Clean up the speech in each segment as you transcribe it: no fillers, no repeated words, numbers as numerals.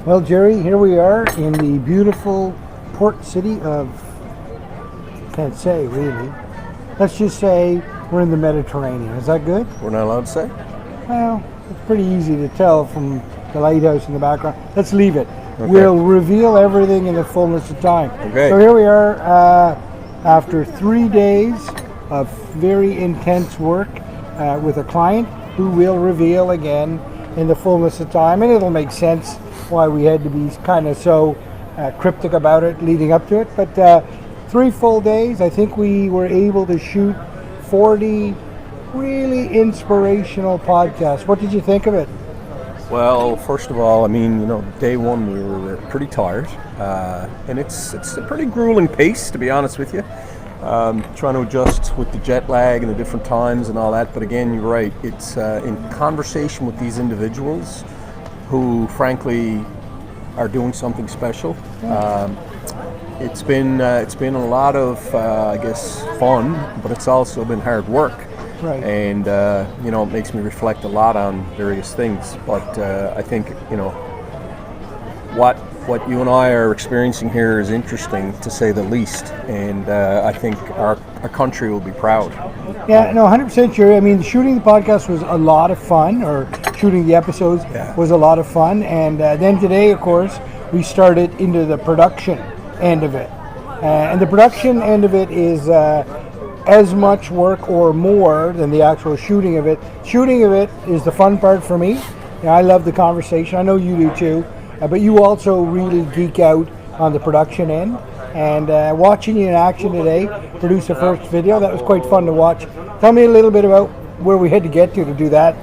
Well, Jerry, here we are in the beautiful port city of, can't say really. Let's just say we're in the Mediterranean. Is that good? We're not allowed to say? Well, it's pretty easy to tell from the lighthouse in the background. Let's leave it. Okay. We'll reveal everything in the fullness of time. Okay. So here we are after 3 days of very intense work with a client who will reveal again in the fullness of time, and it'll make sense why we had to be kind of so cryptic about it leading up to it. But 3 full days, I think we were able to shoot 40 really inspirational podcasts. What did you think of it? Well, first of all, I mean, day one we were pretty tired, and it's a pretty grueling pace, to be honest with you. Trying to adjust with the jet lag and the different times and all that. But again, you're right. It's in conversation with these individuals who, frankly, are doing something special. It's been a lot of, I guess, fun, but it's also been hard work. Right. And it makes me reflect a lot on various things. But I think what you and I are experiencing here is interesting, to say the least. And I think our country will be proud. Yeah, no, 100% sure. I mean, shooting the podcast was a lot of fun, or shooting the episodes was a lot of fun. And then today, of course, we started into the production end of it. And the production end of it is as much work or more than the actual shooting of it. Shooting of it is the fun part for me. I love the conversation. I know you do too. But you also really geek out on the production end. And watching you in action today, produce the first video, that was quite fun to watch. Tell me a little bit about where we had to get to do that.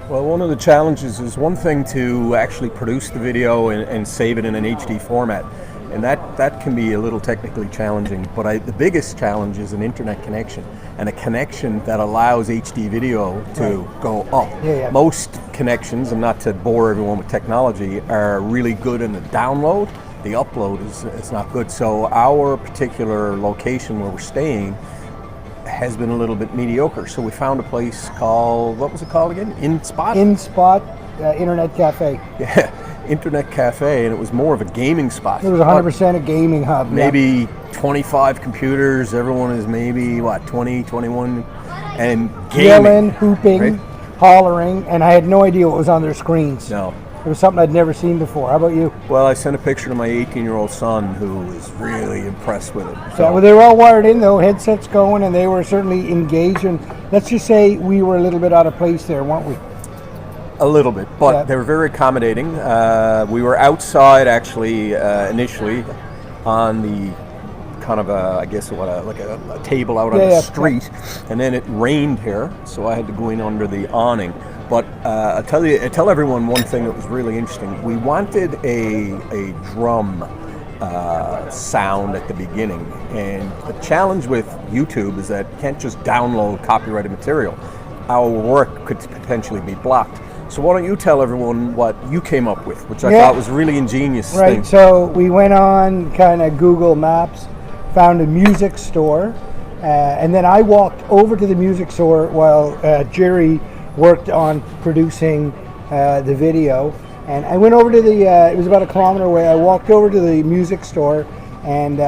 Well, one of the challenges is one thing to actually produce the video and save it in an HD format. And that can be a little technically challenging, but the biggest challenge is an internet connection, and a connection that allows HD video to go up. Yeah. Most connections, and not to bore everyone with technology, are really good in the download. The upload is not good. So our particular location where we're staying has been a little bit mediocre. So we found a place called, what was it called again? InSpot? InSpot Internet Cafe. Yeah. Internet cafe, and it was more of a gaming spot. It was 100% a gaming hub. Maybe 25 computers. Everyone is maybe 20, 21, and gaming. Yelling, hooping, right? Hollering, and I had no idea what was on their screens. No. It was something I'd never seen before. How about you? Well, I sent a picture to my 18-year-old son, who was really impressed with it. So well, they were all wired in, though, headsets going, and they were certainly engaged. And let's just say we were a little bit out of place there, weren't we? A little bit, but they were very accommodating. We were outside, actually, initially, on the kind of a table out on the street, and then it rained here, so I had to go in under the awning. But I tell everyone one thing that was really interesting. We wanted a drum sound at the beginning, and the challenge with YouTube is that you can't just download copyrighted material. Our work could potentially be blocked. So why don't you tell everyone what you came up with, which I thought was a really ingenious thing. Right, so we went on kind of Google Maps, found a music store, and then I walked over to the music store while Jerry worked on producing the video. And I went over to it was about a kilometer away, I walked over to the music store, and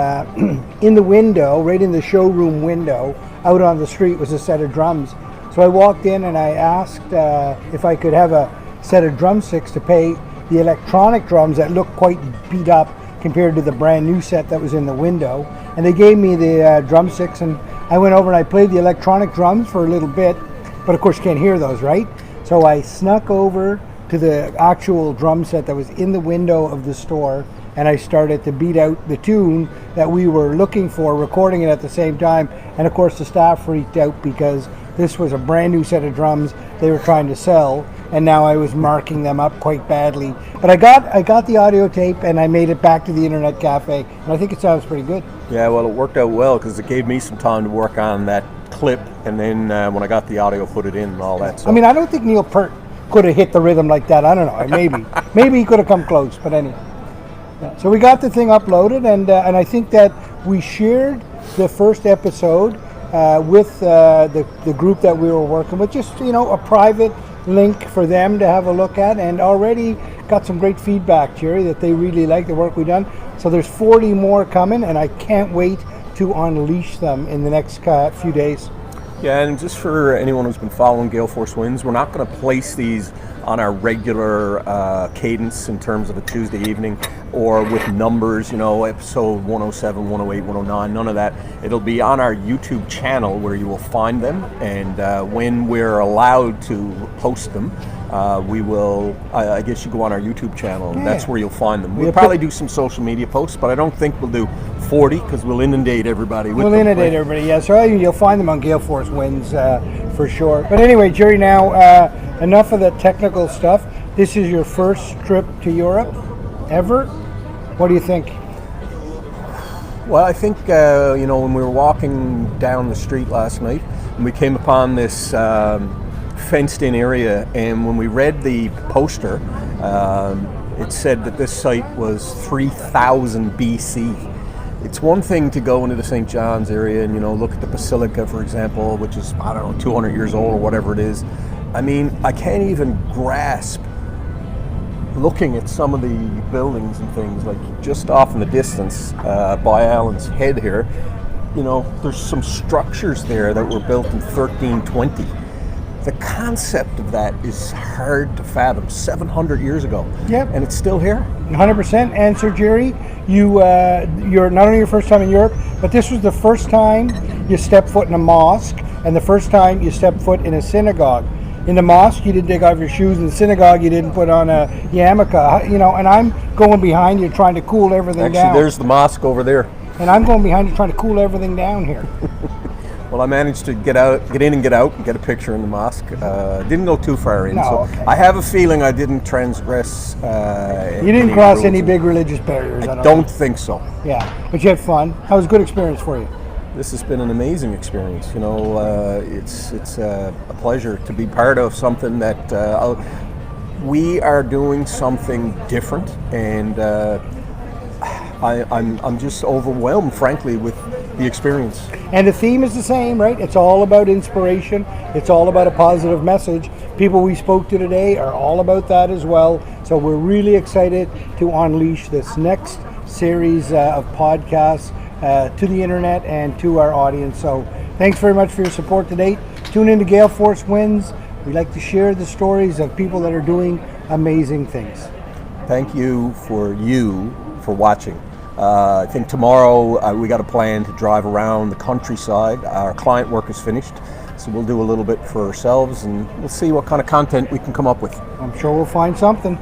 in the window, right in the showroom window, out on the street was a set of drums. So I walked in and I asked if I could have a set of drumsticks to pay the electronic drums that looked quite beat up compared to the brand new set that was in the window. And they gave me the drumsticks, and I went over and I played the electronic drums for a little bit, but of course you can't hear those, right? So I snuck over to the actual drum set that was in the window of the store, and I started to beat out the tune that we were looking for, recording it at the same time. And of course the staff freaked out because this was a brand new set of drums they were trying to sell, and now I was marking them up quite badly. But I got the audio tape, and I made it back to the Internet Cafe, and I think it sounds pretty good. Yeah, well, it worked out well because it gave me some time to work on that clip, and then when I got the audio, put it in and all that. So. I mean, I don't think Neil Peart could have hit the rhythm like that. I don't know. Maybe he could have come close, but anyway. Yeah. So we got the thing uploaded, and I think that we shared the first episode with the group that we were working with, just a private link for them to have a look at, and already got some great feedback, Jerry, that they really like the work we've done. So there's 40 more coming, and I can't wait to unleash them in the next few days. Yeah, and just for anyone who's been following Gale Force Winds, we're not going to place these on our regular cadence in terms of a Tuesday evening or with numbers, episode 107, 108, 109, none of that. It'll be on our YouTube channel where you will find them, and when we're allowed to post them, we will, I guess you go on our YouTube channel, and that's where you'll find them. We'll probably do some social media posts, but I don't think we'll do 40 because we'll inundate everybody with them. We'll inundate everybody, yeah. So you'll find them on Gale Force Winds for sure. But anyway, Jerry, now enough of the technical stuff. This is your first trip to Europe ever. What do you think? Well, I think, when we were walking down the street last night, and we came upon this fenced-in area, and when we read the poster, it said that this site was 3000 BC. It's one thing to go into the St. John's area and, look at the Basilica, for example, which is, 200 years old or whatever it is. I mean, I can't even grasp looking at some of the buildings and things, like just off in the distance by Alan's Head here, there's some structures there that were built in 1320. The concept of that is hard to fathom. 700 years ago. Yep. And it's still here. 100%. And Sir Jerry, you're not only your first time in Europe, but this was the first time you stepped foot in a mosque and the first time you stepped foot in a synagogue. In the mosque, you didn't take off your shoes. In the synagogue, you didn't put on a yarmulke. And I'm going behind you trying to cool everything down. Actually, there's the mosque over there. And I'm going behind you trying to cool everything down here. Well, I managed to get in and get out and get a picture in the mosque. Didn't go too far in, okay. I have a feeling I didn't transgress. You didn't cross any big religious barriers. I don't think so. Yeah, but you had fun. How was a good experience for you? This has been an amazing experience. It's a pleasure to be part of something that we are doing something different, and I'm just overwhelmed, frankly, with the experience. And the theme is the same, right? It's all about inspiration. It's all about a positive message. People we spoke to today are all about that as well. So we're really excited to unleash this next series of podcasts to the internet and to our audience. So thanks very much for your support today. Tune in to Gale Force Winds. We like to share the stories of people that are doing amazing things. Thank you for watching. I think tomorrow we got a plan to drive around the countryside. Our client work is finished, so we'll do a little bit for ourselves, and we'll see what kind of content we can come up with. I'm sure we'll find something.